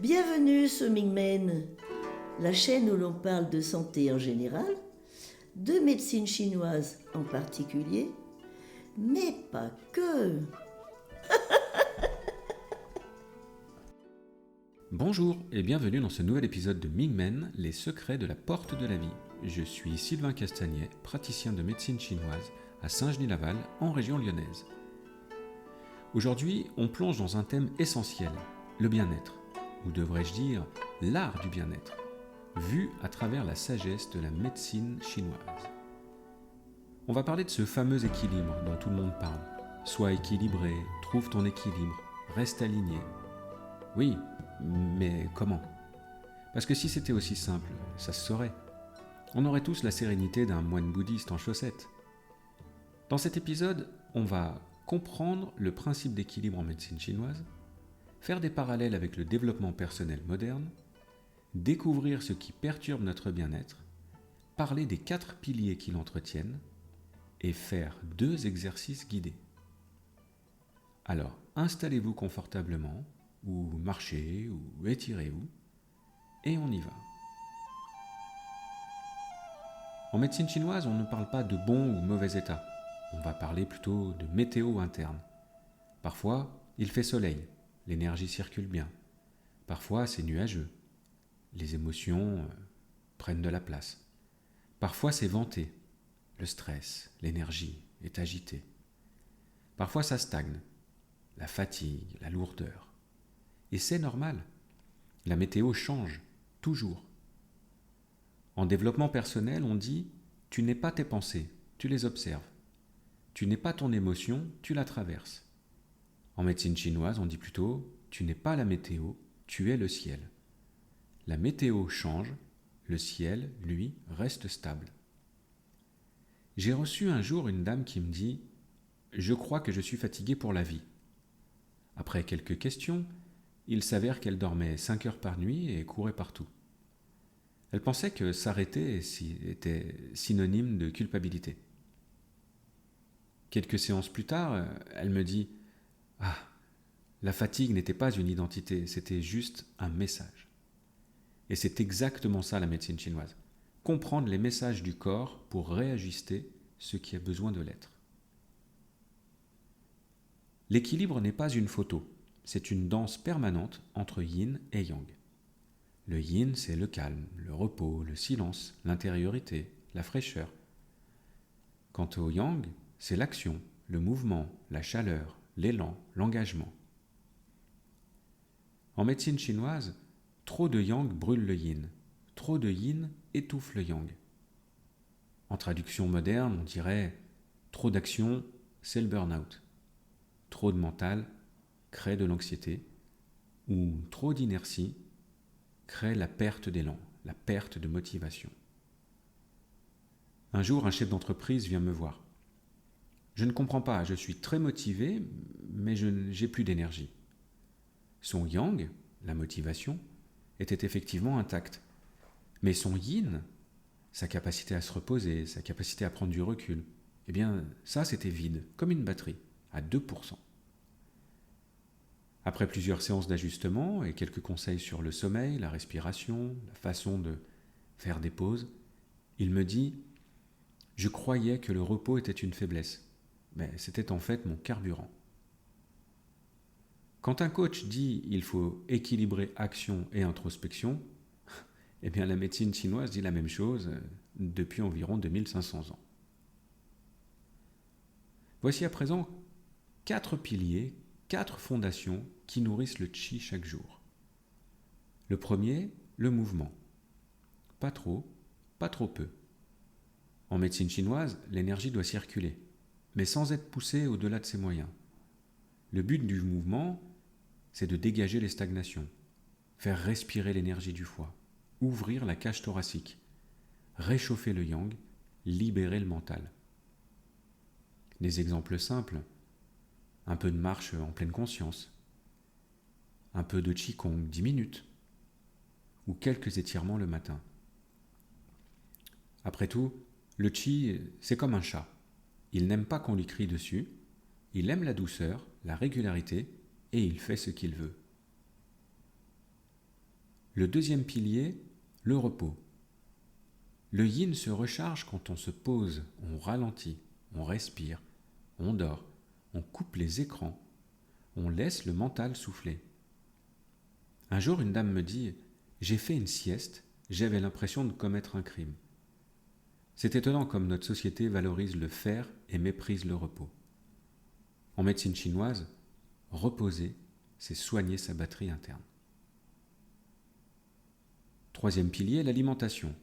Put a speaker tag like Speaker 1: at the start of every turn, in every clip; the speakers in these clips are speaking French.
Speaker 1: Bienvenue sur Mingmen, la chaîne où l'on parle de santé en général, de médecine chinoise en particulier, mais pas que.
Speaker 2: Bonjour et bienvenue dans ce nouvel épisode de Mingmen, les secrets de la porte de la vie. Je suis Sylvain Castagnet, praticien de médecine chinoise à Saint-Genis-Laval, en région lyonnaise. Aujourd'hui, on plonge dans un thème essentiel, le bien-être, ou devrais-je dire l'art du bien-être, vu à travers la sagesse de la médecine chinoise. On va parler de ce fameux équilibre dont tout le monde parle. Sois équilibré, trouve ton équilibre, reste aligné. Oui, mais comment ? Parce que si c'était aussi simple, ça se saurait. On aurait tous la sérénité d'un moine bouddhiste en chaussettes. Dans cet épisode, on va comprendre le principe d'équilibre en médecine chinoise, faire des parallèles avec le développement personnel moderne, découvrir ce qui perturbe notre bien-être, parler des 4 piliers qui l'entretiennent et faire 2 exercices guidés. Alors, installez-vous confortablement, ou marchez, ou étirez-vous, et on y va. En médecine chinoise, on ne parle pas de bon ou mauvais état. On va parler plutôt de météo interne. Parfois, il fait soleil, l'énergie circule bien. Parfois, c'est nuageux. Les émotions prennent de la place. Parfois, c'est venté. Le stress, l'énergie est agitée. Parfois, ça stagne. La fatigue, la lourdeur. Et c'est normal. La météo change, toujours. En développement personnel, on dit « tu n'es pas tes pensées, tu les observes. Tu n'es pas ton émotion, tu la traverses. » En médecine chinoise, on dit plutôt « tu n'es pas la météo, tu es le ciel. » La météo change, le ciel, lui, reste stable. J'ai reçu un jour une dame qui me dit « je crois que je suis fatiguée pour la vie. » Après quelques questions, il s'avère qu'elle dormait 5 heures par nuit et courait partout. Elle pensait que s'arrêter était synonyme de culpabilité. Quelques séances plus tard, elle me dit « Ah, la fatigue n'était pas une identité, c'était juste un message. » Et c'est exactement ça la médecine chinoise. Comprendre les messages du corps pour réajuster ce qui a besoin de l'être. L'équilibre n'est pas une photo, c'est une danse permanente entre yin et yang. Le yin, c'est le calme, le repos, le silence, l'intériorité, la fraîcheur. Quant au yang, c'est l'action, le mouvement, la chaleur, l'élan, l'engagement. En médecine chinoise, trop de yang brûle le yin, trop de yin étouffe le yang. En traduction moderne, on dirait trop d'action, c'est le burn-out. Trop de mental crée de l'anxiété, ou trop d'inertie crée la perte d'élan, la perte de motivation. Un jour, un chef d'entreprise vient me voir. Je ne comprends pas, je suis très motivé, mais j'ai plus d'énergie. Son yang, la motivation, était effectivement intact. Mais son yin, sa capacité à se reposer, sa capacité à prendre du recul, eh bien, ça c'était vide, comme une batterie, à 2%. Après plusieurs séances d'ajustement et quelques conseils sur le sommeil, la respiration, la façon de faire des pauses, il me dit « Je croyais que le repos était une faiblesse, mais c'était en fait mon carburant. » Quand un coach dit « il faut équilibrer action et introspection », eh bien la médecine chinoise dit la même chose depuis environ 2500 ans. Voici à présent 4 piliers, 4 fondations qui nourrissent le qi chaque jour. Le premier, le mouvement. Pas trop peu. En médecine chinoise, l'énergie doit circuler, mais sans être poussée au-delà de ses moyens. Le but du mouvement, c'est de dégager les stagnations, faire respirer l'énergie du foie, ouvrir la cage thoracique, réchauffer le yang, libérer le mental. Des exemples simples, un peu de marche en pleine conscience, un peu de qigong 10 minutes, ou quelques étirements le matin. Après tout, le qi, c'est comme un chat. Il n'aime pas qu'on lui crie dessus, il aime la douceur, la régularité, et il fait ce qu'il veut. Le deuxième pilier, le repos. Le yin se recharge quand on se pose, on ralentit, on respire, on dort, on coupe les écrans, on laisse le mental souffler. Un jour, une dame me dit « J'ai fait une sieste, j'avais l'impression de commettre un crime. » C'est étonnant comme notre société valorise le faire et méprise le repos. En médecine chinoise, reposer, c'est soigner sa batterie interne. Troisième pilier, l'alimentation.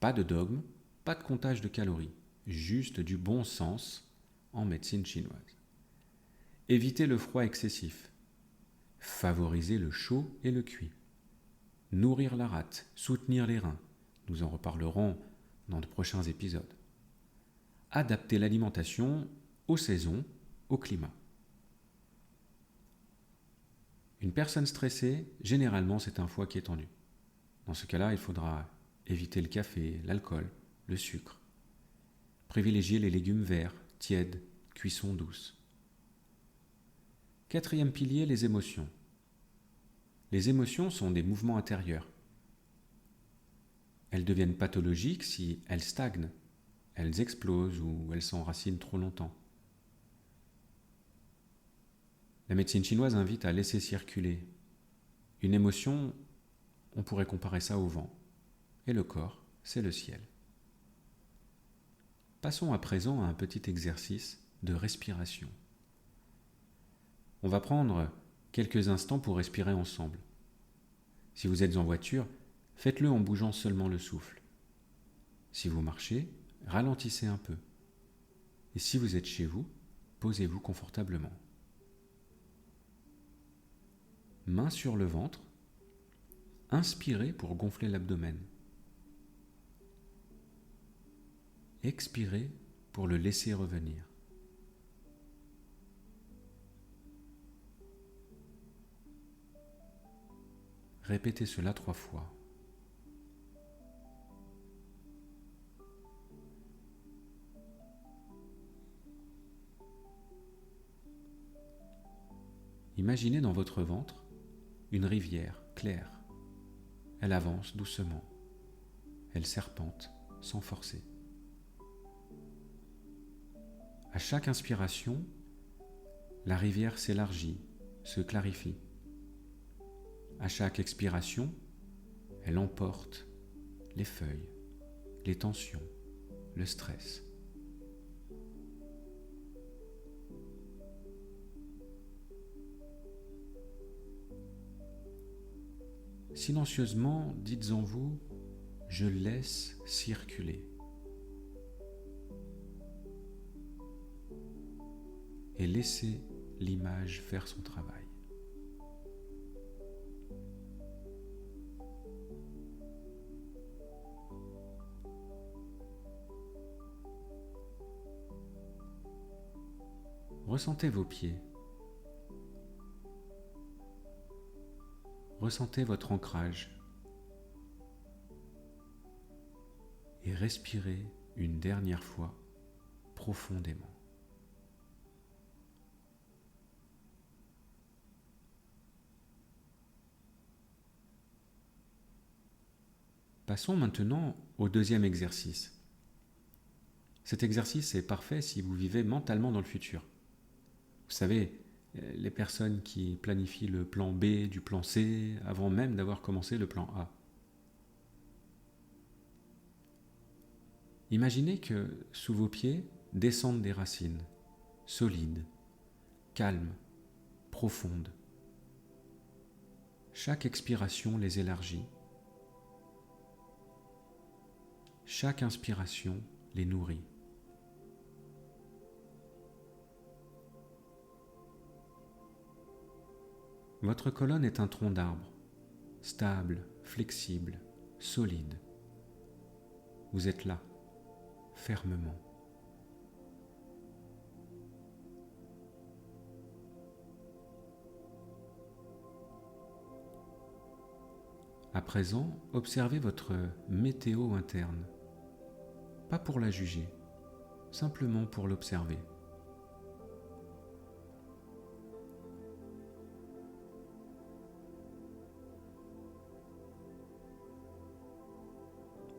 Speaker 2: Pas de dogme, pas de comptage de calories, juste du bon sens en médecine chinoise. Éviter le froid excessif. Favoriser le chaud et le cuit. Nourrir la rate, soutenir les reins. Nous en reparlerons dans de prochains épisodes. Adapter l'alimentation aux saisons, au climat. Une personne stressée, généralement, c'est un foie qui est tendu. Dans ce cas-là, il faudra éviter le café, l'alcool, le sucre. Privilégier les légumes verts, tièdes, cuisson douce. Quatrième pilier, les émotions. Les émotions sont des mouvements intérieurs. Elles deviennent pathologiques si elles stagnent, elles explosent ou elles s'enracinent trop longtemps. La médecine chinoise invite à laisser circuler. Une émotion, on pourrait comparer ça au vent. Et le corps, c'est le ciel. Passons à présent à un petit exercice de respiration. On va prendre quelques instants pour respirer ensemble. Si vous êtes en voiture, faites-le en bougeant seulement le souffle. Si vous marchez, ralentissez un peu. Et si vous êtes chez vous, posez-vous confortablement. Main sur le ventre, inspirez pour gonfler l'abdomen. Expirez pour le laisser revenir. Répétez cela 3 fois. Imaginez dans votre ventre une rivière claire. Elle avance doucement. Elle serpente sans forcer. À chaque inspiration, la rivière s'élargit, se clarifie. À chaque expiration, elle emporte les feuilles, les tensions, le stress. Silencieusement, dites en vous, je laisse circuler. Et laissez l'image faire son travail. Ressentez vos pieds. Ressentez votre ancrage. Et respirez une dernière fois profondément. Passons maintenant au deuxième exercice. Cet exercice est parfait si vous vivez mentalement dans le futur. Vous savez, les personnes qui planifient le plan B du plan C avant même d'avoir commencé le plan A. Imaginez que sous vos pieds descendent des racines, solides, calmes, profondes. Chaque expiration les élargit. Chaque inspiration les nourrit. Votre colonne est un tronc d'arbre, stable, flexible, solide. Vous êtes là, fermement. À présent, observez votre météo interne. Pas pour la juger, simplement pour l'observer.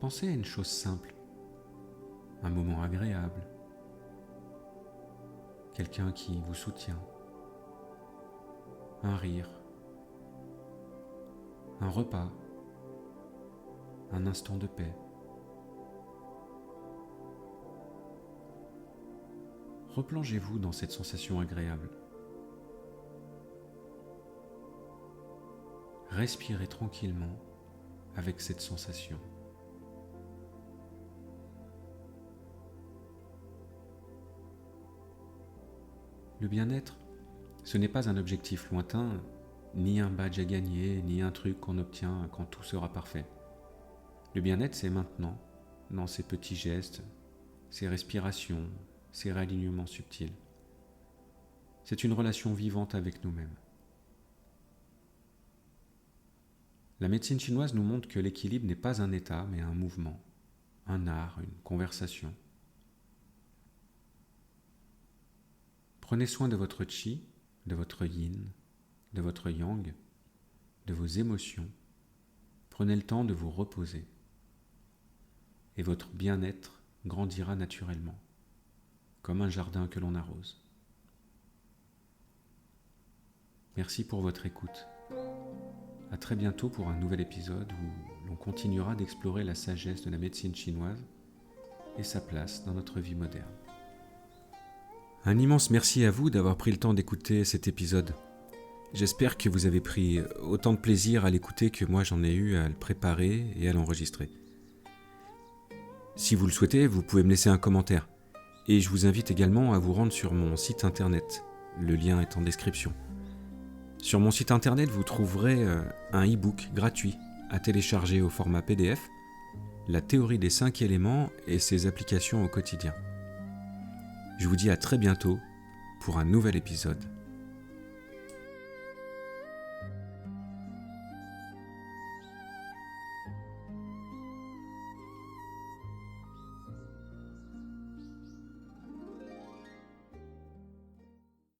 Speaker 2: Pensez à une chose simple, un moment agréable, quelqu'un qui vous soutient, un rire, un repas, un instant de paix. Replongez-vous dans cette sensation agréable. Respirez tranquillement avec cette sensation. Le bien-être, ce n'est pas un objectif lointain, ni un badge à gagner, ni un truc qu'on obtient quand tout sera parfait. Le bien-être, c'est maintenant, dans ces petits gestes, ces respirations, ces réalignements subtils. C'est une relation vivante avec nous-mêmes. La médecine chinoise nous montre que l'équilibre n'est pas un état, mais un mouvement, un art, une conversation. Prenez soin de votre qi, de votre yin, de votre yang, de vos émotions. Prenez le temps de vous reposer. Et votre bien-être grandira naturellement, comme un jardin que l'on arrose. Merci pour votre écoute. À très bientôt pour un nouvel épisode où l'on continuera d'explorer la sagesse de la médecine chinoise et sa place dans notre vie moderne. Un immense merci à vous d'avoir pris le temps d'écouter cet épisode. J'espère que vous avez pris autant de plaisir à l'écouter que moi j'en ai eu à le préparer et à l'enregistrer. Si vous le souhaitez, vous pouvez me laisser un commentaire. Et je vous invite également à vous rendre sur mon site internet. Le lien est en description. Sur mon site internet, vous trouverez un e-book gratuit à télécharger au format PDF, la théorie des 5 éléments et ses applications au quotidien. Je vous dis à très bientôt pour un nouvel épisode